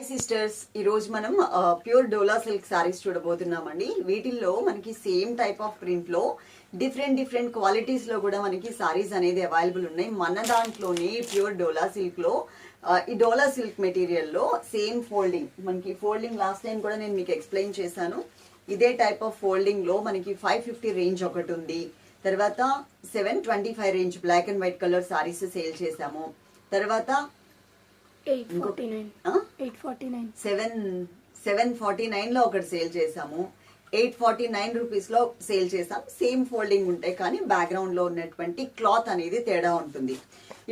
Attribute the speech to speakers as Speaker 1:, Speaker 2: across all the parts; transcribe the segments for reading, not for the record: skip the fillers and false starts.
Speaker 1: Sisters ఈ రోజు మనం ప్యూర్ డోలా సిల్క్ సారీస్ చూడబోతున్నామండి. వీటిల్లో మనకి సేమ్ టైప్ ఆఫ్ ప్రింట్ లో డిఫరెంట్ క్వాలిటీస్ లో కూడా మనకి సారీస్ అనేది అవైలబుల్ ఉన్నాయి. మన దాంట్లోనే ప్యూర్ డోలా సిల్క్ లో ఈ డోలా సిల్క్ మెటీరియల్ లో సేమ్ ఫోల్డింగ్ మనకి ఫోల్డింగ్ లాస్ట్ టైం కూడా నేను మీకు ఎక్స్ప్లెయిన్ చేశాను. ఇదే టైప్ ఆఫ్ ఫోల్డింగ్ లో మనకి 550 రేంజ్ ఒకటి ఉంది. తర్వాత 725 range black and white colour saris sale చేసాము. తర్వాత 749 లో ఒకటి సేల్ చేసాము. 849 రూపీస్ లో సేల్ చేసాం. సేమ్ ఫోల్డింగ్ ఉంటాయి కానీ బ్యాక్గ్రౌండ్ లో ఉన్నటువంటి క్లాత్ అనేది తేడా ఉంటుంది.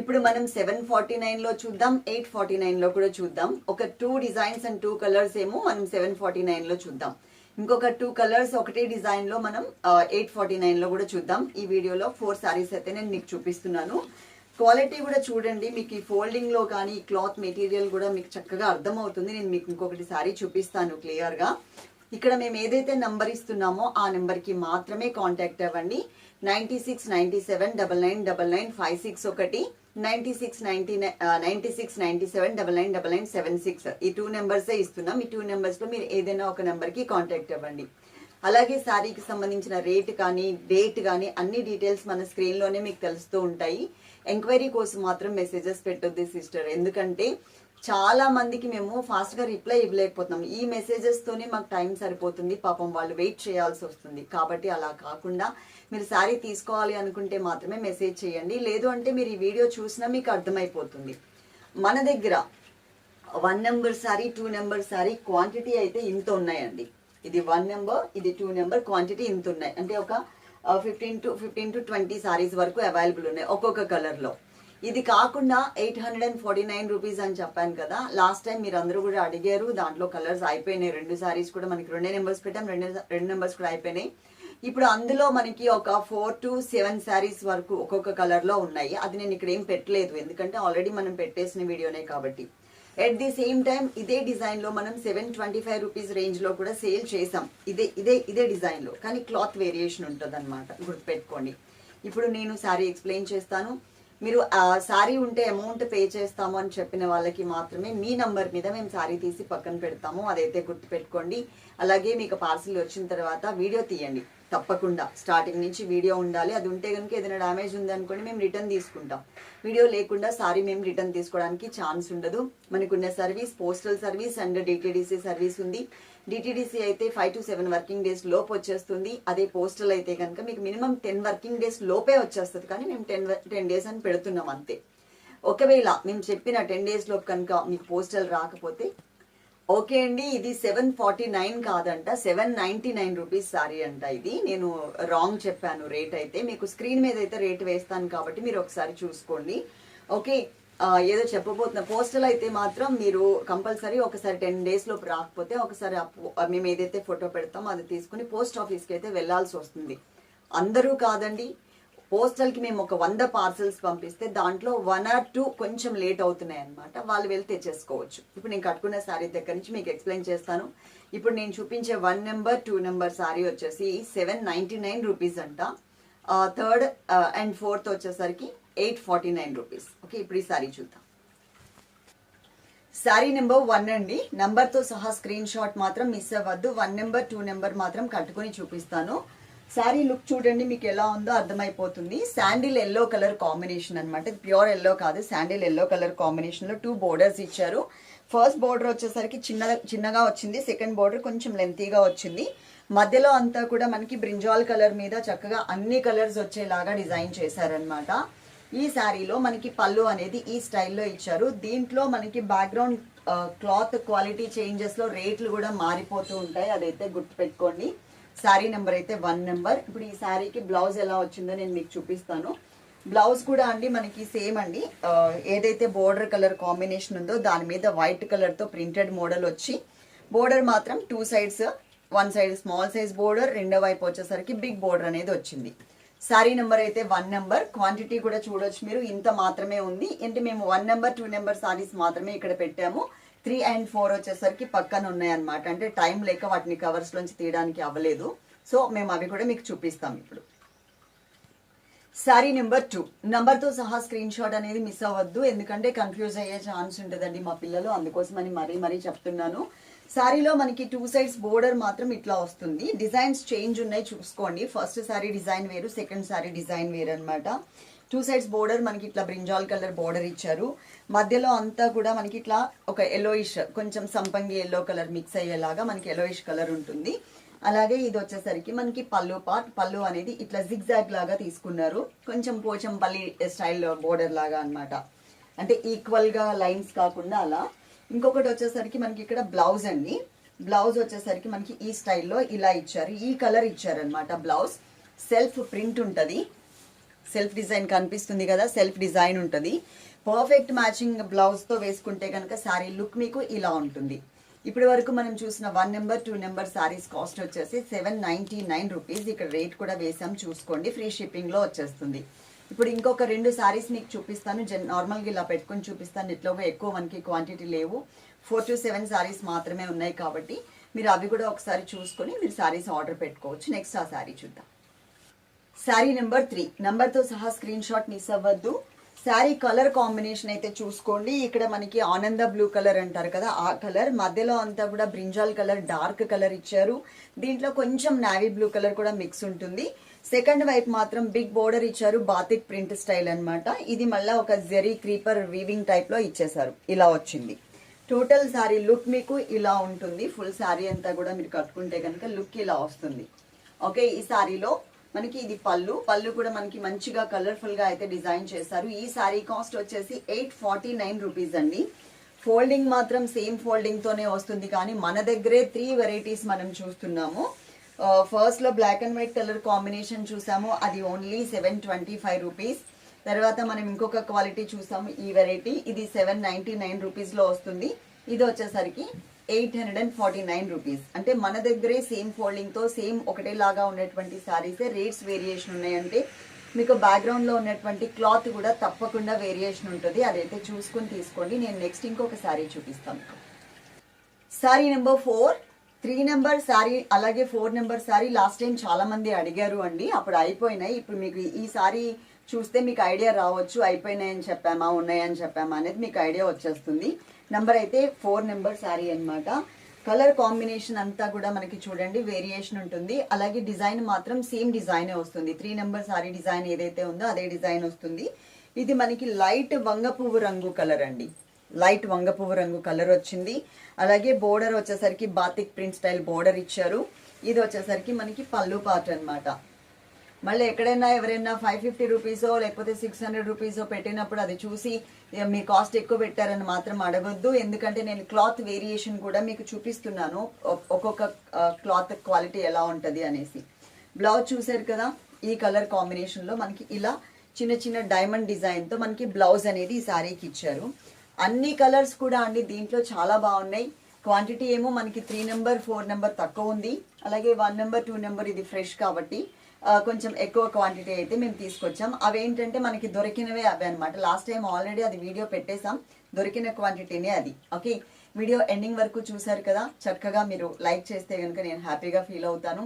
Speaker 1: ఇప్పుడు మనం 749 లో చూద్దాం, 849 లో కూడా చూద్దాం. ఒక 2 డిజైన్స్ అండ్ 2 కలర్స్ ఏమో మనం 749 లో చూద్దాం. ఇంకొక 2 కలర్స్ ఒకటే డిజైన్ లో మనం 849 లో కూడా చూద్దాం. ఈ వీడియోలో 4 సారీస్ అయితే నేను మీకు చూపిస్తున్నాను. క్వాలిటీ కూడా చూడండి. మీకు ఈ ఫోల్డింగ్ లో కానీ ఈ క్లాత్ మెటీరియల్ కూడా మీకు చక్కగా అర్థమవుతుంది. నేను మీకు ఇంకొకటి సారీ చూపిస్తాను క్లియర్ గా. ఇక్కడ మేము ఏదైతే నంబర్ ఇస్తున్నామో ఆ నెంబర్ కి మాత్రమే కాంటాక్ట్ అవ్వండి. 9697999956 9697999976 ఈ 2 నెంబర్సే ఇస్తున్నాం. ఈ 2 నెంబర్స్ లో మీరు ఏదైనా ఒక నెంబర్ కి కాంటాక్ట్ అవ్వండి. అలాగే శారీకి సంబంధించిన రేట్ కానీ డేట్ కానీ అన్ని డీటెయిల్స్ మన స్క్రీన్ లోనే మీకు తెలుస్తూ ఉంటాయి. ఎంక్వైరీ కోసం మాత్రం మెసేజెస్ పెట్టొద్దు సిస్టర్, ఎందుకంటే చాలా మందికి మేము ఫాస్ట్ గా రిప్లై ఇవ్వలేకపోతున్నాం. ఈ మెసేజెస్ తోనే మాకు టైం సరిపోతుంది, పాపం వాళ్ళు వెయిట్ చేయాల్సి వస్తుంది. కాబట్టి అలా కాకుండా మీరు శారీ తీసుకోవాలి అనుకుంటే మాత్రమే మెసేజ్ చేయండి. లేదు అంటే మీరు ఈ వీడియో చూసినా మీకు అర్థమైపోతుంది. మన దగ్గర 1 number sari 2 number sari quantity అయితే ఇంత ఉన్నాయండి. ఇది 1 నెంబర్, ఇది 2 నెంబర్, క్వాంటిటీ ఇంత ఉన్నాయి. అంటే ఒక 15 to 20 సారీస్ వరకు అవైలబుల్ ఉన్నాయి ఒక్కొక్క కలర్ లో. ఇది కాకుండా 849 రూపీస్ అని చెప్పాను కదా. లాస్ట్ టైం మీరు అందరూ కూడా అడిగారు, దాంట్లో కలర్స్ అయిపోయినాయి. 2 సారీస్ కూడా మనకి 2 నెంబర్స్ పెట్టాం, 2 నెంబర్స్ కూడా అయిపోయినాయి. ఇప్పుడు అందులో మనకి ఒక 4 to 7 సారీస్ వరకు ఒక్కొక్క కలర్ లో ఉన్నాయి. అది నేను ఇక్కడ ఏం పెట్టలేదు, ఎందుకంటే ఆల్రెడీ మనం పెట్టేసిన వీడియోనే కాబట్టి. ఎట్ ది సేమ్ టైం ఇదే డిజైన్ లో మనం 725 రూపీస్ రేంజ్ లో కూడా సేల్ చేసాం. ఇదే డిజైన్ లో, కానీ క్లాత్ వేరియేషన్ ఉంటుంది అనమాట, గుర్తుపెట్టుకోండి. ఇప్పుడు నేను శారీ ఎక్స్ప్లెయిన్ చేస్తాను. మీరు శారీ ఉంటే అమౌంట్ పే చేస్తాము అని చెప్పిన వాళ్ళకి మాత్రమే మీ నంబర్ మీద మేము శారీ తీసి పక్కన పెడతాము, అదైతే గుర్తుపెట్టుకోండి. అలాగే మీకు పార్సిల్ వచ్చిన తర్వాత వీడియో తీయండి తప్పకుండా. స్టార్టింగ్ నుంచి వీడియో ఉండాలి. అది ఉంటే కనుక ఏదైనా డ్యామేజ్ ఉంది అనుకోండి మేము రిటర్న్ తీసుకుంటాం. వీడియో లేకుండా సారీ మేము రిటర్న్ తీసుకోవడానికి ఛాన్స్ ఉండదు. మనకున్న service postal service and DTDC service ఉంది. డిటిడిసి అయితే 5 to 7 వర్కింగ్ డేస్ లోపు వచ్చేస్తుంది. అదే పోస్టల్ అయితే కనుక మీకు మినిమం 10 వర్కింగ్ డేస్ లోపే వచ్చేస్తుంది. కానీ మేము 10 డేస్ అని పెడుతున్నాం అంతే. ఒకవేళ మేము చెప్పిన 10 డేస్ లోపు కనుక మీకు పోస్టల్ రాకపోతే ఓకే అండి. ఇది 749 కాదంట, 799 రూపీస్ సారీ అంట. ఇది నేను రాంగ్ చెప్పాను రేట్ అయితే. మీకు స్క్రీన్ మీద అయితే రేట్ వేస్తాను కాబట్టి మీరు ఒకసారి చూసుకోండి. ఓకే, ఏదో చెప్పబోతున్నా. పోస్టల్ అయితే మాత్రం మీరు కంపల్సరీ ఒకసారి 10 డేస్ లోపు రాకపోతే ఒకసారి మేము ఏదైతే ఫోటో పెడతామో అది తీసుకుని పోస్ట్ ఆఫీస్కి అయితే వెళ్లాల్సి వస్తుంది. అందరూ కాదండి, పోస్టల్ కి మేము ఒక 100 పార్సల్స్ పంపిస్తే దాంట్లో 1 or 2 కొంచెం లేట్ అవుతున్నాయి అనమాట. వాళ్ళు వెళ్ళి తెచ్చేసుకోవచ్చు. ఇప్పుడు నేను కట్టుకున్న శారీ దగ్గర నుంచి మీకు ఎక్స్ప్లెయిన్ చేస్తాను. ఇప్పుడు నేను చూపించే 1 నెంబర్ 2 నెంబర్ శారీ వచ్చేసి 799 రూపీస్ అంట. 3rd and 4th వచ్చేసరికి 849 రూపీస్. ఓకే, ఇప్పుడు ఈ శారీ చూద్దాం. శారీ నెంబర్ 1 అండి. నంబర్ తో సహా స్క్రీన్ షాట్ మాత్రం మిస్ అవ్వద్దు. 1 నెంబర్ 2 నెంబర్ మాత్రం కట్టుకుని చూపిస్తాను. శారీ లుక్ చూడండి, మీకు ఎలా ఉందో అర్థమైపోతుంది. శాండిల్ ఎల్లో కలర్ కాంబినేషన్ అనమాట. ఇది ప్యూర్ ఎల్లో కాదు, శాండిల్ ఎల్లో కలర్ కాంబినేషన్ లో 2 బోర్డర్స్ ఇచ్చారు. ఫస్ట్ బోర్డర్ వచ్చేసరికి చిన్నగా వచ్చింది. సెకండ్ బోర్డర్ కొంచెం లెంతీగా వచ్చింది. మధ్యలో అంతా కూడా మనకి బ్రింజాల్ కలర్ మీద చక్కగా అన్ని కలర్స్ వచ్చేలాగా డిజైన్ చేశారనమాట. ఈ శారీలో మనకి పళ్ళు అనేది ఈ స్టైల్లో ఇచ్చారు. దీంట్లో మనకి బ్యాక్గ్రౌండ్ క్లాత్ క్వాలిటీ చేంజెస్ లో రేట్లు కూడా మారిపోతూ ఉంటాయి, అదైతే గుర్తుపెట్టుకోండి. శారీ నెంబర్ అయితే 1 నెంబర్. ఇప్పుడు ఈ శారీకి బ్లౌజ్ ఎలా వచ్చిందో నేను మీకు చూపిస్తాను. బ్లౌజ్ కూడా అండి మనకి సేమ్ అండి. ఏదైతే బోర్డర్ కలర్ కాంబినేషన్ ఉందో దాని మీద వైట్ కలర్ తో ప్రింటెడ్ మోడల్ వచ్చి బోర్డర్ మాత్రం 2 sides, 1 side small size border, రెండో వైపు వచ్చేసరికి బిగ్ బోర్డర్ అనేది వచ్చింది. శారీ నెంబర్ అయితే 1 నెంబర్. క్వాంటిటీ కూడా చూడొచ్చు మీరు, ఇంత మాత్రమే ఉంది. అంటే మేము 1 నెంబర్ 2 నెంబర్ సారీస్ మాత్రమే ఇక్కడ పెట్టాము. 3 and 4 వచ్చేసరికి పక్కన ఉన్నాయన్నమాట. అంటే టైం లేక వాటిని కవర్స్ లోంచి తీయడానికి అవ్వలేదు. సో మేము అవి కూడా మీకు చూపిస్తాం. ఇప్పుడు శారీ నెంబర్ 2 నంబర్తో సహా స్క్రీన్ షాట్ అనేది మిస్ అవ్వద్దు, ఎందుకంటే కన్ఫ్యూజ్ అయ్యే ఛాన్స్ ఉంటుందండి మా పిల్లలు, అందుకోసమని మరీ చెప్తున్నాను. శారీలో మనకి 2 సైడ్స్ బోర్డర్ మాత్రం ఇట్లా వస్తుంది. డిజైన్స్ చేంజ్ ఉన్నాయి చూసుకోండి. ఫస్ట్ శారీ డిజైన్ వేరు, సెకండ్ శారీ డిజైన్ వేరు అనమాట. 2 సైడ్స్ బోర్డర్ మనకి ఇట్లా బ్రింజాల్ కలర్ బోర్డర్ ఇచ్చారు. మధ్యలో అంతా కూడా మనకి ఇట్లా ఒక ఎల్లోయిష్, కొంచెం సంపంగి ఎల్లో కలర్ మిక్స్ అయ్యేలాగా మనకి ఎల్లోయిష్ కలర్ ఉంటుంది. అలాగే ఇది వచ్చేసరికి మనకి పళ్ళు అనేది ఇట్లా జిగ్జాగ్ లాగా తీసుకున్నారు, కొంచెం పోచంపల్లి స్టైల్ బోర్డర్ లాగా అన్నమాట. అంటే ఈక్వల్ గా లైన్స్ కాకుండా అలా. ఇంకొకటి వచ్చేసరికి మనకి ఇక్కడ బ్లౌజ్ అండి. బ్లౌజ్ వచ్చేసరికి మనకి ఈ స్టైల్లో ఇలా ఇచ్చారు, ఈ కలర్ ఇచ్చారనమాట. బ్లౌజ్ సెల్ఫ్ ప్రింట్ ఉంటుంది, సెల్ఫ్ డిజైన్ కనిపిస్తుంది కదా, సెల్ఫ్ డిజైన్ ఉంటుంది. పర్ఫెక్ట్ మ్యాచింగ్ బ్లౌజ్ తో వేసుకుంటే కనుక శారీ లుక్ మీకు ఇలా ఉంటుంది. ఇప్పటి వరకు మనం చూసిన 1 నెంబర్ 2 నెంబర్ శారీస్ కాస్ట్ వచ్చేసి 799 రూపీస్. ఇక్కడ రేట్ కూడా వేసాం చూసుకోండి, ఫ్రీ షిప్పింగ్ లో వచ్చేస్తుంది. ఇప్పుడు ఇంకొక 2 శారీస్ మీకు చూపిస్తాను. నార్మల్గా ఇలా పెట్టుకొని చూపిస్తాను, ఇట్లాగా ఎక్కువ మనకి క్వాంటిటీ లేవు, 4 to 7 శారీస్ మాత్రమే ఉన్నాయి కాబట్టి మీరు అవి కూడా ఒకసారి చూసుకొని మీరు శారీస్ ఆర్డర్ పెట్టుకోవచ్చు. నెక్స్ట్ ఆ శారీ చూద్దాం. శారీ నెంబర్ 3 నంబర్తో సహా స్క్రీన్ షాట్ మిస్ అవ్వద్దు. శారీ కలర్ కాంబినేషన్ అయితే చూసుకోండి. ఇక్కడ మనకి ఆనంద బ్లూ కలర్ అంటారు కదా, ఆ కలర్. మధ్యలో అంతా కూడా బ్రింజాల్ కలర్ డార్క్ కలర్ ఇచ్చారు. దీంట్లో కొంచెం నావీ బ్లూ కలర్ కూడా మిక్స్ ఉంటుంది. సెకండ్ వైపు మాత్రం బిగ్ బోర్డర్ ఇచ్చారు, బాతిక్ ప్రింట్ స్టైల్ అన్నమాట. ఇది మళ్ళీ ఒక జెరీ క్రీపర్ వీవింగ్ టైప్ లో ఇచ్చేసారు, ఇలా వచ్చింది. టోటల్ శారీ లుక్ మీకు ఇలా ఉంటుంది. ఫుల్ శారీ అంతా కూడా మీరు కట్టుకుంటే కనుక లుక్ ఇలా వస్తుంది. ఓకే, ఈ శారీలో మనకి ఇది పళ్ళు కూడా మనకి మంచిగా కలర్ఫుల్ గా అయితే డిజైన్ చేశారు. ఈ శారీ కాస్ట్ వచ్చేసి 849 రూపీస్ అండి. ఫోల్డింగ్ మాత్రం సేమ్ ఫోల్డింగ్ తోనే వస్తుంది, కానీ మన దగ్గరే 3 వెరైటీస్ మనం చూస్తున్నాము. ఫస్ట్ లో black and white colour combination చూసాము, అది ఓన్లీ 725 రూపీస్. తర్వాత మనం ఇంకొక క్వాలిటీ చూసాము, ఈ వెరైటీ, ఇది 799 రూపీస్ లో వస్తుంది. ఇది వచ్చేసరికి 849 రూపీస్. అంటే మన దగ్గరే సేమ్ ఫోల్డింగ్ తో సేమ్ ఒకటేలాగా ఉన్నటువంటి శారీస్ రేట్స్ వేరియేషన్ ఉన్నాయంటే మీకు బ్యాక్గ్రౌండ్ లో ఉన్నటువంటి క్లాత్ కూడా తప్పకుండా వేరియేషన్ ఉంటుంది, అదైతే చూసుకుని తీసుకోండి. నేను నెక్స్ట్ ఇంకొక శారీ చూపిస్తాను. శారీ నెంబర్ 4 3 నెంబర్ శారీ అలాగే 4 నెంబర్ శారీ లాస్ట్ టైం చాలా మంది అడిగారు అండి, అప్పుడు అయిపోయినాయి. ఇప్పుడు మీకు ఈ శారీ చూస్తే మీకు ఐడియా రావచ్చు, అయిపోయినాయని చెప్పామా ఉన్నాయని చెప్పామా అనేది మీకు ఐడియా వచ్చేస్తుంది. నంబర్ అయితే 4 నెంబర్ శారీ అన్నమాట. కలర్ కాంబినేషన్ అంతా కూడా మనకి చూడండి వేరియేషన్ ఉంటుంది. అలాగే డిజైన్ మాత్రం సేమ్ డిజైనే వస్తుంది. 3 నెంబర్ శారీ డిజైన్ ఏదైతే ఉందో అదే డిజైన్ వస్తుంది. ఇది మనకి లైట్ వంగ పువ్వు రంగు కలర్ అండి, లైట్ వంగ పువ్వు రంగు కలర్ వచ్చింది. అలాగే బోర్డర్ వచ్చేసరికి బాతిక్ ప్రింట్ స్టైల్ బోర్డర్ ఇచ్చారు. ఇది వచ్చేసరికి మనకి పళ్ళు పార్ట్ అన్నమాట. మళ్ళీ ఎక్కడైనా ఎవరైనా 550 రూపీసో లేకపోతే 600 రూపీసో పెట్టినప్పుడు అది చూసి మీ కాస్ట్ ఎక్కువ పెట్టారని మాత్రం అడగొద్దు, ఎందుకంటే నేను క్లాత్ వేరియేషన్ కూడా మీకు చూపిస్తున్నాను, ఒక్కొక్క క్లాత్ క్వాలిటీ ఎలా ఉంటుంది అనేసి. బ్లౌజ్ చూసారు కదా, ఈ కలర్ కాంబినేషన్ లో మనకి ఇలా చిన్న చిన్న డైమండ్ డిజైన్ తో మనకి బ్లౌజ్ అనేది ఈ శారీకి ఇచ్చారు. అన్ని కలర్స్ కూడా అండి దీంట్లో చాలా బాగున్నాయి. క్వాంటిటీ ఏమో మనకి 3 నెంబర్ 4 నెంబర్ తక్కువ ఉంది, అలాగే 1 నెంబర్ 2 నెంబర్ ఇది ఫ్రెష్ కాబట్టి కొంచెం ఎక్కువ క్వాంటిటీ అయితే మేము తీసుకొచ్చాం. అవేంటంటే మనకి దొరికినవే అవే అనమాట. లాస్ట్ టైం ఆల్రెడీ అది వీడియో పెట్టేశాం, దొరికిన క్వాంటిటీనే అది. ఓకే, వీడియో ఎండింగ్ వరకు చూసారు కదా, చక్కగా మీరు లైక్ చేస్తే కనుక నేను హ్యాపీగా ఫీల్ అవుతాను.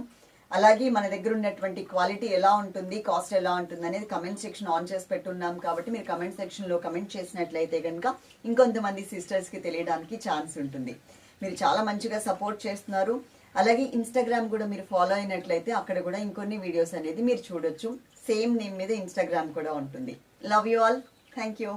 Speaker 1: అలాగే మన దగ్గర ఉన్నటువంటి క్వాలిటీ ఎలా ఉంటుంది, కాస్ట్ ఎలా ఉంటుంది అనేది కమెంట్ సెక్షన్ ఆన్ చేసి పెట్టున్నాం కాబట్టి మీరు కమెంట్ సెక్షన్ లో కమెంట్ చేసినట్లయితే కనుక ఇంకొంతమంది సిస్టర్స్ కి తెలియడానికి ఛాన్స్ ఉంటుంది. మీరు చాలా మంచిగా సపోర్ట్ చేస్తున్నారు. అలాగే ఇన్స్టాగ్రామ్ కూడా మీరు ఫాలో అయినట్లయితే అక్కడ కూడా ఇంకొన్ని వీడియోస్ అనేది మీరు చూడొచ్చు. సేమ్ నేమ్ మీద ఇన్స్టాగ్రామ్ కూడా ఉంటుంది. Love you all, thank you.